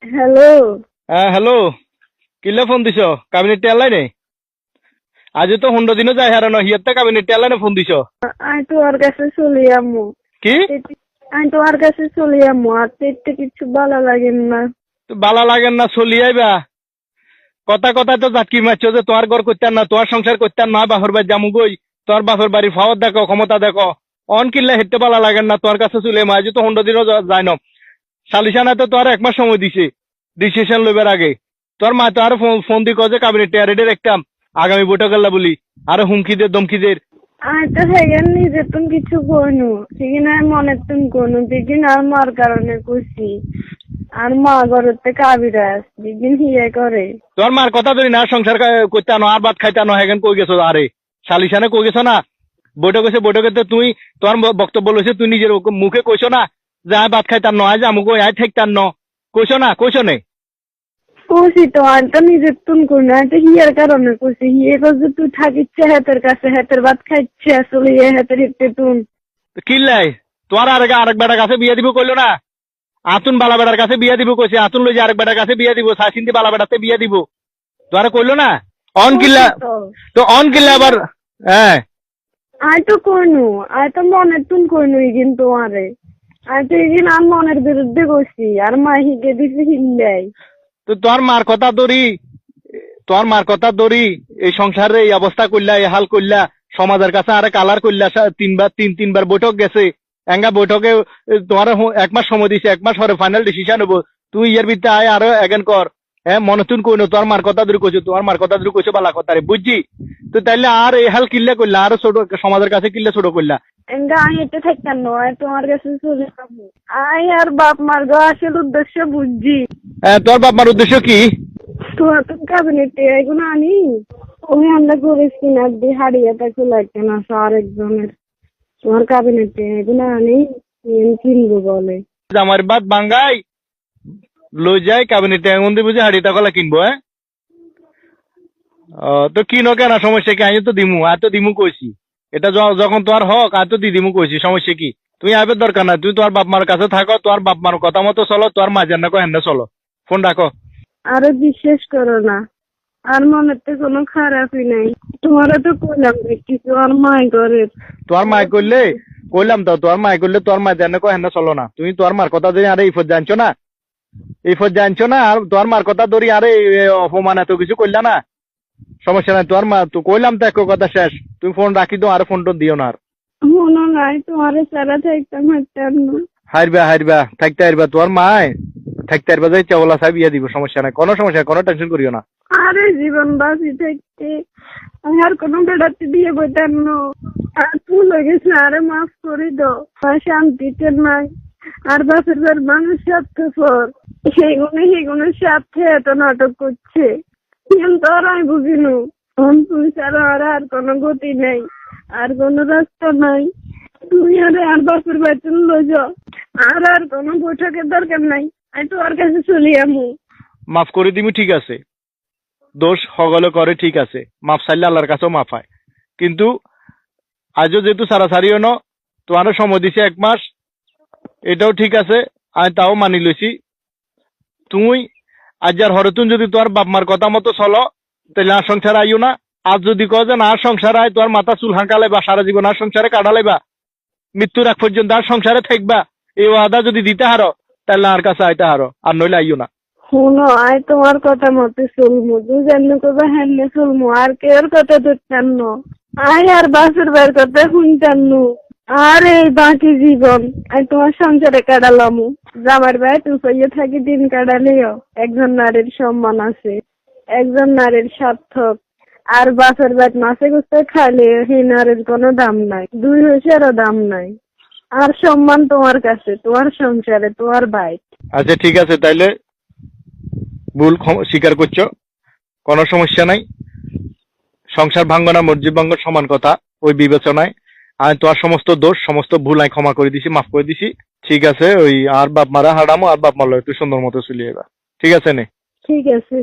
Hello. হ্যাঁ hello, কিল্লে phone দিছ? Cabinet টেয়ার নেই আজ তো 15 দিনও যায় হারানো হিয়াতে কাবিনেট টেয়ার ফোন দিছ আমি তোমার কাছে চলে আমু। কি? আমি তোমার কাছে চলে আমু, আর তো কিছু ভালো লাগে না। বালা লাগেন না চলি আইবা? কথা কথা তো জাটকি মারছো যে তোমার ঘর করতেন না, তোমার সংসার করতেন না, বাপের বাড়ি জামু গই, তোমার বাপের বাড়ির ফাওয়ার দেখো, ক্ষমতা দেখো, অন কিল্লে হেঁটে বালা লাগেন না তোমার কাছে চলে আজ তো 15 দিনও যায় না। সালিশানা তো তোমার 1 মাস সময় দিছে ডিসিশন লইবার আগে। তোর মা তো আর ফোন দি কয়ে কাবিনেট টেয়ার রেডি রাখতাম আগামী বৈঠক বলি, আর হুমকি দে ধমকি দে। আমি তো সেখানে নিজে তুমি কিছু কইনু, সেখানে আমি মনে তুমি কইনু, দিদিন আর মার কারণে কইছি। আর মা ঘরেতে কাবিরাজ দিদিন হিয়ে করে। তোর মার কথা ধরি না, সংসার করতে আনো আর ভাত খাইতে আনো, হেগেন কই গেছো? আরে সালিশানে কই গেছো না? বৈঠক হয়েছে, বৈঠকে তুই তোর বক্তব্য লইছে, তুই নিজের মুখে কইছো না যে আয় ভাত খাইতে আনো, আজ আমুক আয় ঠেকতে আনো, কইছো না? কইছো নে? কইছি তো, আমি তো নিজে তুমি কইনু, আমি তো হিয়ার কারণে কইছি। হিয়ে কইছে তুই থাকিচ্ছে হাতের কাছে, হাতের ভাত খাইছে আসলে হাতের হিতে তুন। কিল্লাই তোর আরেক বেটার কাছে বিয়ে দিব কইলো না? আতুন বালা বেটার কাছে বিয়ে দিব কইছে, আতুন লই যে আরেক বেটার কাছে বিয়ে দিব, সাসিন্দি বালা বেটাতে বিয়ে দিব, তোরা কইলো না? অন কিল্লা তো অন কিল্লা আবার। হ্যাঁ আমি তো কইনু, আমি তো মনে তুমি কইনু কিন্তু আরে আমি তো এদিন আর মনের বিরুদ্ধে কইছি, আর মা হিগে দিছে হিল্লাই। তো তোর মার কথা ধরি, তোর মার কথা ধরি এই সংসারে এই অবস্থা করলা, এই হাল করলা, সমাজের কাছে আরে কালার করলা, তিনবার বৈঠক গেছে, এঙ্গা বৈঠকে তোমার 1 মাস সময় দিছে, 1 মাস পরে ফাইনাল ডিসিশন হবো, তুই এর ভিতরে আয় আরো এগেন কর। হ্যাঁ মনে তুন কইনো তোর মার কথা ধরে কইছো, তোমার মার কথা ধরে কইছো বালা কথা রে, বুঝছি? তো তাইলে আর এই হাল কিল্লা করলা, আরো ছোট সমাজের কাছে কিল্লা ছোট করলা। এঙ্গা আমি এতে থাকতাম নয়, তোমার কাছে চলে যাবো। আই আর বাপ মার গো আসল উদ্দেশ্য বুঝছি। হ্যাঁ তোর বাপ মার উদ্দেশ্য কি? তোমার তো কাবিনেটে এগুলো আনি, ওই আমরা করেছি না দি হারিয়েটা চলে একটা না আরেকজনের। তোমার কাবিনেটে এগুলো আনি কিনবো বলে। আমার বাদ বাঙ্গাই লই যাই কাবিনেটে এমন দিয়ে বুঝে হাড়ি টাকলা কিনবো। হ্যাঁ তো কিনো কেন, সমস্যা কি? আমি তো দিমু, আর তো দিমু কইছি, এটা যখন তোমার হক আর তো দিদিমু কইছি, সমস্যা কি? তুমি আইবার দরকার না, তুই তোমার বাপ মার কাছে থাকো, তোমার বাপ মার কথা মতো চলো, তোমার মা যেন কো হেন চলো। ফোন রাখো। আরো বিশ্বাস করো না, আর মনে তো কোনো খারাপই নাই। তোমারও তো কইলাম যে কিছু আর মাই করে। তোমার মায় করলে কইলাম তো, তোমার মায় করলে তোমার মা যেন কো হেন চলো না। তুমি তোমার মার কথা ধরে আরে ইফত জানছো না, ইফত জানছো না, আর তোমার মার কথা ধরি আরে অপমান এত কিছু করলা না। সমস্যা নাই, তোমার মা তো কইলাম তো, এক কথা শেষ। তুমি ফোন রাখি দাও, আর ফোন টোন দিও না আর। মনে নাই তোমার সারা থাকতাম হাঁটতাম না। হারবা থাকতে হারবা, তোমার মায় থাকতে হারবা, যাই চাওলা সাহেব ইয়ে দিব, সমস্যা নাই, কোনো সমস্যা, কোনো টেনশন করিও না। আরে জীবন বাঁচি থাকতে আমি আর কোনো বেড়াতে দিয়ে বইতাম না। আর তুই লেগেছে, আরে মাফ করে দাও। শান্তিতে নাই, আর বাপের বাড়ির মানুষ স্বার্থপর, সেগুলো স্বার্থে এত নাটক করছে। কিন্তু আর আমি বুঝিনু তুই ছাড়া আর কোনো গতি নেই, আর কোনো রাস্তা নাই। তুই আর বাপের বাড়িতে লই যাও, আর কোনো বৈঠকের দরকার নাই। আমি তোর কাছে চলি আমু। মাফ করে দিবি, ঠিক আছে, দোষ হগলে করে, ঠিক আছে, মাফ চাইলে আল্লাহর কাছেও মাফ হয়, কিন্তু আজও যেহেতু সারাসারিও ন, তোমারও সময় দিছে 1 মাস, এটাও ঠিক আছে, আমি তাও মানি লইছি। তুই আজ আর হরতুন যদি তোমার বাপ মার কথা মতো চলো, তাহলে আর সংসার আইও না। আজ যদি কয় যে না সংসার আয়, তোমার মাথা চুল হাঁকালাইবা, সারা জীবন আর সংসারে কাটালাইবা, মৃত্যুর আগ পর্যন্ত আর সংসারে থাকবা, এই ওয়াদা যদি দিতে হারো, তাহলে আর কাছে আইতে হারো, আর নইলে আইও না। শুনো, আয় তোমার কথা মতো চলমু, দুজনে কবে হ্যান্ডে চলমু, আর কেউর কথা ধরতাম না। আয় আর বাসের বের কথা শুনতাম নু। আর এই বাকি জীবন আমি তোমার সংসারে কাটালামু। জামার ভাই তুই কইয়ে থাকি দিন কাটালেও একজন নারীর সম্মান আছে, একজন নারীর সার্থক। আর বাসের বেট মাসে গুছতে খাইলে সেই নারীর কোনো দাম নাই, 2 পয়সারও দাম নাই। আর সম্মান তোমার কাছে, তোমার সংসারে, তোমার ভাই। আচ্ছা ঠিক আছে, তাইলে ভুল স্বীকার করছো, কোনো সমস্যা নাই। সংসার ভাঙ্গ না মসজিদ ভাঙ্গ সমান কথা, ওই বিবেচনায় আমি তোমার সমস্ত দোষ সমস্ত ভুল আমি ক্ষমা করে দিছি, মাফ করে দিছি। ঠিক আছে, ওই আর বাপ মারা হারামো, আর বাপ মারলো একটু সুন্দর মতো চলিয়ে এবার, ঠিক আছে নে? ঠিক আছে।